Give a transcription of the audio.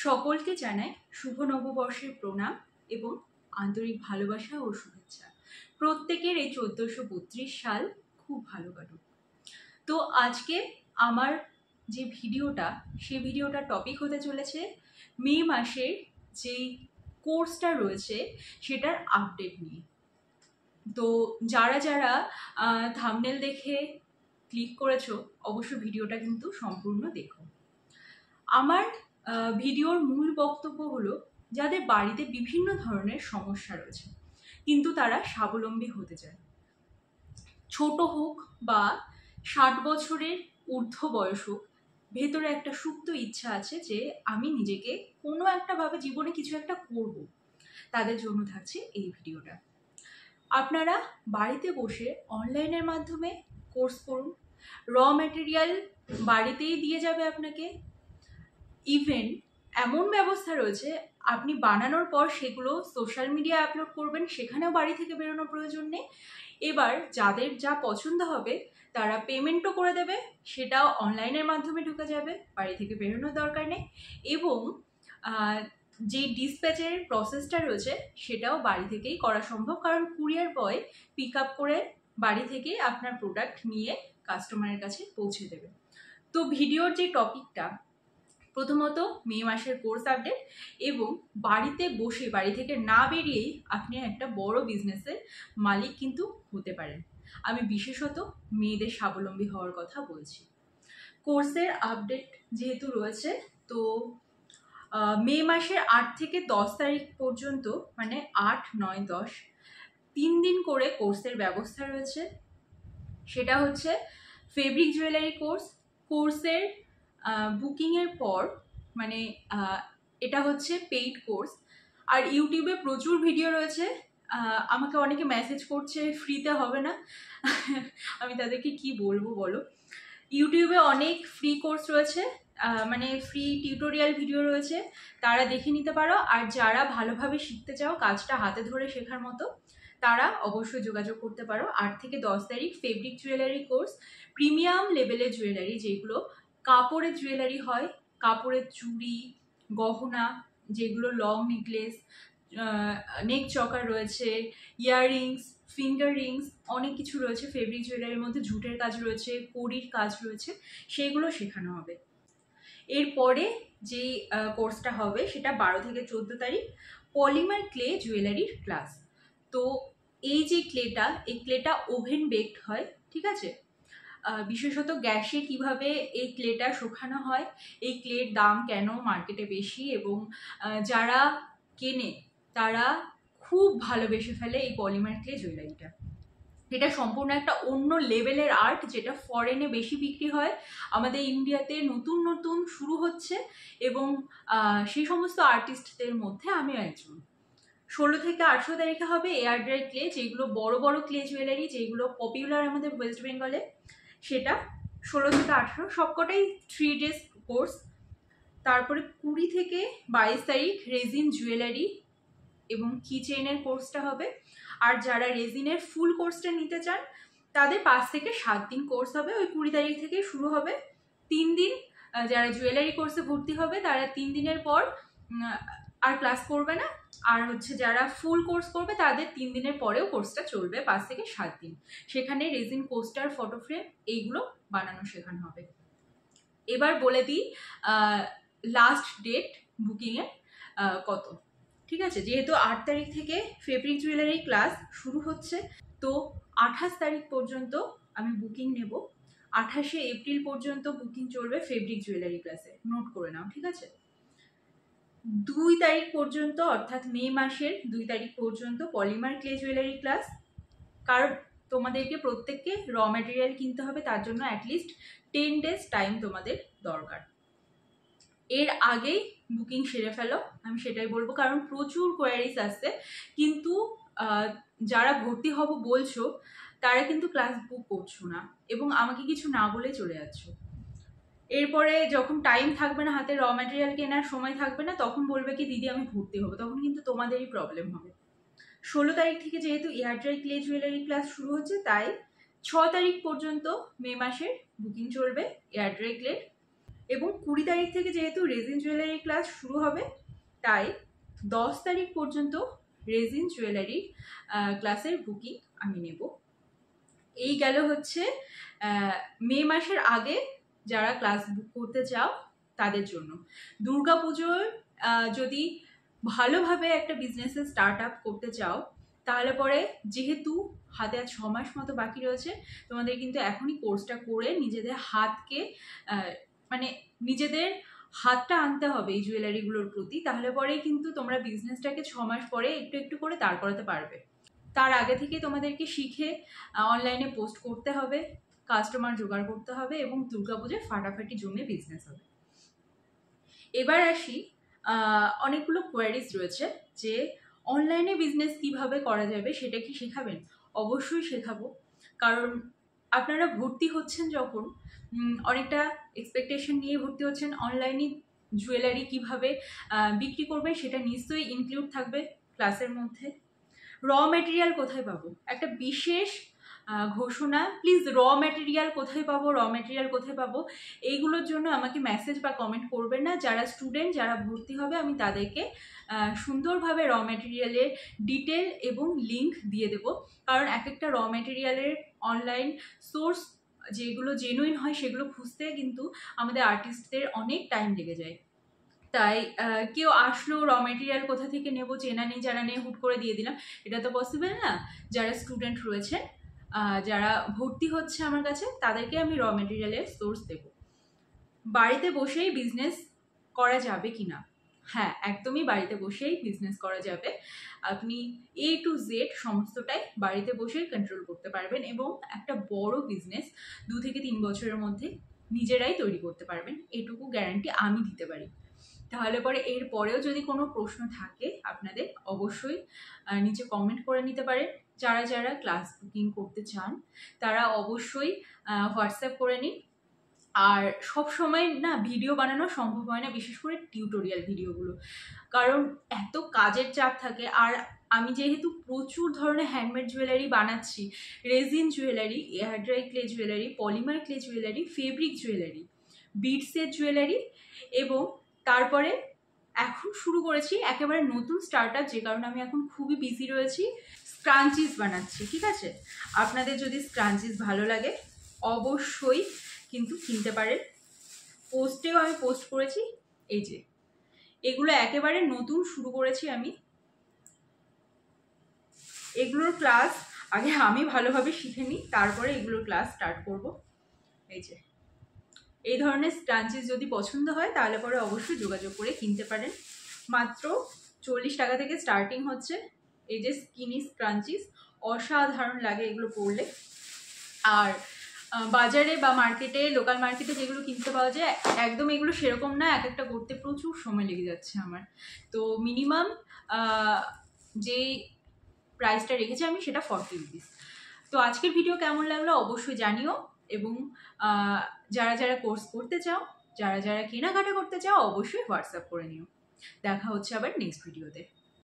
সকলকে জানাই শুভ নববর্ষের প্রণাম এবং আন্তরিক ভালোবাসা ও শুভেচ্ছা। প্রত্যেকের এই 1432 সাল খুব ভালো কাটুক। তো আজকে আমার যে ভিডিওটা, সেই ভিডিওটার টপিক হতে চলেছে মে মাসের যেই কোর্সটা রয়েছে সেটার আপডেট নিয়ে। তো যারা যারা থাম্বনেল দেখে ক্লিক করেছো, অবশ্যই ভিডিওটা কিন্তু সম্পূর্ণ দেখো। আমার ভিডিওর মূল বক্তব্য হলো, যাদের বাড়িতে বিভিন্ন ধরনের সমস্যা রয়েছে কিন্তু তারা স্বাবলম্বী হতে চায়, ছোট হোক বা 60 বছরের ঊর্ধ্ব বয়স হোক, ভেতরে একটা সুপ্ত ইচ্ছা আছে যে আমি নিজেকে কোনো একটা ভাবে জীবনে কিছু একটা করব, তাদের জন্য থাকছে এই ভিডিওটা। আপনারা বাড়িতে বসে অনলাইনের মাধ্যমে কোর্স করুন। র ম্যাটেরিয়াল বাড়িতেই দিয়ে যাবে আপনাকে। ইভেন এমন ব্যবস্থা রয়েছে, আপনি বানানোর পর সেগুলো সোশ্যাল মিডিয়া আপলোড করবেন, সেখানেও বাড়ি থেকে বেরোনোর প্রয়োজন নেই। এবার যাদের যা পছন্দ হবে তারা পেমেন্টও করে দেবে, সেটাও অনলাইনের মাধ্যমে ঢুকে যাবে, বাড়ি থেকে বেরোনোর দরকার নেই। এবং যে ডিসপ্যাচের প্রসেসটা রয়েছে সেটাও বাড়ি থেকেই করা সম্ভব, কারণ কুরিয়ার বয় পিক আপ করে বাড়ি থেকে আপনার প্রোডাক্ট নিয়ে কাস্টমারের কাছে পৌঁছে দেবে। তো ভিডিওর যে টপিকটা, প্রথমত মে মাসের কোর্স আপডেট, এবং বাড়িতে বসে, বাড়ি থেকে না বেরিয়েই আপনি একটা বড় বিজনেসের মালিক কিন্তু হতে পারেন। আমি বিশেষত মেয়েদের স্বাবলম্বী হওয়ার কথা বলছি। কোর্সের আপডেট যেহেতু রয়েছে, তো মে মাসের 8 থেকে 10 তারিখ পর্যন্ত, মানে 8, 9, 10 3 দিন করে কোর্সের ব্যবস্থা রয়েছে। সেটা হচ্ছে ফেব্রিক জুয়েলারি কোর্স। কোর্সের বুকিংয়ের পর, মানে এটা হচ্ছে পেইড কোর্স, আর ইউটিউবে প্রচুর ভিডিও রয়েছে। আমাকে অনেকে মেসেজ করছে ফ্রিতে হবে না। আমি তাদেরকে কি বলবো বলো। ইউটিউবে অনেক ফ্রি কোর্স রয়েছে, মানে ফ্রি টিউটোরিয়াল ভিডিও রয়েছে, তারা দেখে নিতে পারো। আর যারা ভালোভাবে শিখতে চাও, কাজটা হাতে ধরে শেখার মতো, তারা অবশ্যই যোগাযোগ করতে পারো। 8 থেকে 10 তারিখ ফেব্রিক জুয়েলারি কোর্স। প্রিমিয়াম লেভেলের জুয়েলারি, যেগুলো কাপড়ের জুয়েলারি হয়, কাপড়ের চুড়ি, গহনা, যেগুলো লং নেকলেস, নেক চকার রয়েছে, ইয়াররিংস, ফিঙ্গার রিংস, অনেক কিছু রয়েছে ফেব্রিক জুয়েলারির মধ্যে। ঝুটের কাজ রয়েছে, কড়ির কাজ রয়েছে, সেগুলো শেখানো হবে। এরপরে যেই কোর্সটা হবে সেটা 12 থেকে 14 তারিখ পলিমার ক্লে জুয়েলারির ক্লাস। তো এই যে ক্লেটা, এই ক্লেটা ওভেন বেকড হয়, ঠিক আছে। বিশেষত গ্যাসে কিভাবে এই ক্লেটা শুকানো হয়, এই ক্লের দাম কেন মার্কেটে বেশি, এবং যারা কেনে তারা খুব ভালোবেসে ফেলে এই পলিমার ক্লে জুয়েলারিটা। এটা সম্পূর্ণ একটা অন্য লেভেলের আর্ট, যেটা ফরেনে বেশি বিক্রি হয়, আমাদের ইন্ডিয়াতে নতুন নতুন শুরু হচ্ছে, এবং সেই সমস্ত আর্টিস্টদের মধ্যে আমিও একজন। 16 থেকে 18 তারিখে হবে এয়ার ড্রাই ক্লে, যেগুলো বড় বড় ক্লে জুয়েলারি, যেগুলো পপুলার আমাদের ওয়েস্ট বেঙ্গলে, সেটা 16 থেকে 18 সবকটাই 3 ডেজ কোর্স। তারপরে 20 থেকে 22 তারিখ রেজিন জুয়েলারি এবং কি চেইনের কোর্সটা হবে। আর যারা রেজিনের ফুল কোর্সটা নিতে চান, তাদের 5 থেকে 7 দিন কোর্স হবে। ওই 20 তারিখ থেকে শুরু হবে, 3 দিন। যারা জুয়েলারি কোর্সে ভর্তি হবে তারা 3 দিনের পর আর ক্লাস করবে না। আর হচ্ছে যারা ফুল কোর্স করবে তাদের 3 দিনের পরেও কোর্সটা চলবে 5 থেকে 7 দিন। সেখানে রেজিন কোস্টার, ফটো ফ্রেম, এইগুলো বানানো শেখানো হবে। এবার বলে দিই লাস্ট ডেট বুকিংয়ের কত, ঠিক আছে। যেহেতু 8 তারিখ থেকে ফেব্রিক জুয়েলারি ক্লাস শুরু হচ্ছে, তো 28 তারিখ পর্যন্ত আমি বুকিং নেব। 28শে এপ্রিল পর্যন্ত বুকিং চলবে ফেব্রিক জুয়েলারি ক্লাসে, নোট করে নাও, ঠিক আছে। 2 তারিখ পর্যন্ত, অর্থাৎ মে মাসের 2 তারিখ পর্যন্ত পলিমার ক্লে জুয়েলারি ক্লাস। কারণ তোমাদেরকে প্রত্যেককে র ম্যাটেরিয়াল কিনতে হবে, তার জন্য অ্যাটলিস্ট 10 ডেজ টাইম তোমাদের দরকার। এর আগেই বুকিং সেরে ফেলো, আমি সেটাই বলবো, কারণ প্রচুর কোয়ারিজ আসছে। কিন্তু যারা ভর্তি হব বলছো তারা কিন্তু ক্লাস বুক করছো না, এবং আমাকে কিছু না বলে চলে যাচ্ছ। এরপরে যখন টাইম থাকবে না হাতে, র ম্যাটেরিয়াল কেনার সময় থাকবে না, তখন বলবে কি দিদি আমি ভর্তি হবো, তখন কিন্তু তোমাদেরই প্রবলেম হবে। 16 তারিখ থেকে যেহেতু air dry clay jewellery class শুরু হচ্ছে, তাই 6 তারিখ পর্যন্ত মে মাসের বুকিং চলবে এয়ার ড্রাই ক্লের। এবং 20 তারিখ থেকে যেহেতু রেজিন জুয়েলারি ক্লাস শুরু হবে, তাই 10 তারিখ পর্যন্ত রেজিন জুয়েলারি ক্লাসের বুকিং আমি নেব। এই গেল হচ্ছে মে মাসের আগে যারা ক্লাস বুক করতে চাও তাদের জন্য। দুর্গাপুজোর যদি ভালোভাবে একটা বিজনেসে স্টার্ট আপ করতে চাও, তাহলে পরে যেহেতু হাতে আর 6 মাস মতো বাকি রয়েছে, তোমাদের কিন্তু এখনই কোর্সটা করে নিজেদের হাতকে মানে নিজেদের হাতটা আনতে হবে এই জুয়েলারিগুলোর প্রতি। তাহলে পরেই কিন্তু তোমরা বিজনেসটাকে 6 মাস পরে একটু একটু করে দাঁড় করাতে পারবে। তার আগে থেকে তোমাদেরকে শিখে অনলাইনে পোস্ট করতে হবে, কাস্টমার জোগাড় করতে হবে এবং দুর্গাপুজোয় ফাটাফাটি জমে বিজনেস হবে। এবার আসি, অনেকগুলো কোয়ারিজ রয়েছে যে অনলাইনে বিজনেস কিভাবে করা যাবে, সেটা কি শেখাবেন? অবশ্যই শেখাবো, কারণ আপনারা ভর্তি হচ্ছেন যখন অনেকটা এক্সপেকটেশন নিয়ে ভর্তি হচ্ছেন। অনলাইনে জুয়েলারি কিভাবে বিক্রি করবেন সেটা নিশ্চয়ই ইনক্লুড থাকবে ক্লাসের মধ্যে। র মেটেরিয়াল কোথায় পাবো, একটা বিশেষ ঘোষণা, প্লিজ র মেটেরিয়াল কোথায় পাবো, র মেটেরিয়াল কোথায় পাবো, এইগুলোর জন্য আমাকে মেসেজ বা কমেন্ট করবেন না। যারা স্টুডেন্ট, যারা ভর্তি হবে, আমি তাদেরকে সুন্দরভাবে র মেটেরিয়ালের ডিটেল এবং লিঙ্ক দিয়ে দেবো। কারণ এক একটা র মেটেরিয়ালের অনলাইন সোর্স যেগুলো জেনুইন হয় সেগুলো খুঁজতে কিন্তু আমাদের আর্টিস্টদের অনেক টাইম লেগে যায়। তাই কেউ আসলো, র মেটেরিয়াল কোথা থেকে নেব, চেনা নেই, যারা নেই হুট করে দিয়ে দিলাম, এটা তো পসিবল না। যারা স্টুডেন্ট রয়েছে, যারা ভর্তি হচ্ছে আমার কাছে, তাদেরকে আমি র মেটেরিয়ালের সোর্স দেব। বাড়িতে বসেই বিজনেস করা যাবে কিনা? হ্যাঁ, একদমই বাড়িতে বসেই বিজনেস করা যাবে। আপনি A to Z সমস্তটাই বাড়িতে বসেই কন্ট্রোল করতে পারবেন এবং একটা বড় বিজনেস 2 থেকে 3 বছরের মধ্যে নিজেরাই তৈরি করতে পারবেন, এটুকু গ্যারান্টি আমি দিতে পারি। তাহলে পরে এর পরেও যদি কোনো প্রশ্ন থাকে আপনাদের, অবশ্যই নিচে কমেন্ট করে নিতে পারেন। যারা যারা ক্লাস বুকিং করতে চান তারা অবশ্যই হোয়াটসঅ্যাপ করে নিন। আর সব সময় না ভিডিও বানানো সম্ভব হয় না, বিশেষ করে টিউটোরিয়াল ভিডিওগুলো, কারণ এত কাজের চাপ থাকে। আর আমি যেহেতু প্রচুর ধরনের হ্যান্ডমেড জুয়েলারি বানাচ্ছি, resin jewellery, air dry clay jewellery, polymer clay jewellery, fabric jewellery, বিডসের জুয়েলারি, এবং তারপরে এখন শুরু করেছি একেবারে নতুন স্টার্ট আপ, যে কারণে আমি এখন খুবই বিজি রয়েছি, স্ক্রাঞ্চিস বানাচ্ছি। ঠিক আছে, আপনাদের যদি স্ক্রাঞ্চিস ভালো লাগে অবশ্যই কিন্তু কিনতে পারেন। পোস্টেও আমি পোস্ট করেছি, এই যে এগুলো একেবারে নতুন শুরু করেছি আমি। এগুলোর ক্লাস আগে আমি ভালোভাবে শিখে নিই, তারপরে এগুলোর ক্লাস স্টার্ট করব। এই যে এই ধরনের স্ক্রাঞ্চিস যদি পছন্দ হয় তাহলে পরে অবশ্যই যোগাযোগ করে কিনতে পারেন। মাত্র 40 টাকা থেকে স্টার্টিং হচ্ছে এই যে স্কিনি স্ক্রাঞ্চিস, অসাধারণ লাগে এগুলো পরলে। আর বাজারে বা মার্কেটে, লোকাল মার্কেটে যেগুলো কিনতে পাওয়া যায় একদম এগুলো সেরকম না, এক একটা করতে প্রচুর সময় লেগে যাচ্ছে আমার। তো মিনিমাম যে প্রাইসটা রেখেছি আমি সেটা 40 রুপিস। তো আজকের ভিডিও কেমন লাগলো অবশ্যই জানিও, এবং যারা যারা কোর্স করতে চাও, যারা যারা কেনাকাটা করতে চাও, অবশ্যই হোয়াটসঅ্যাপ করে নিও। দেখা হচ্ছে আবার নেক্সট ভিডিওতে।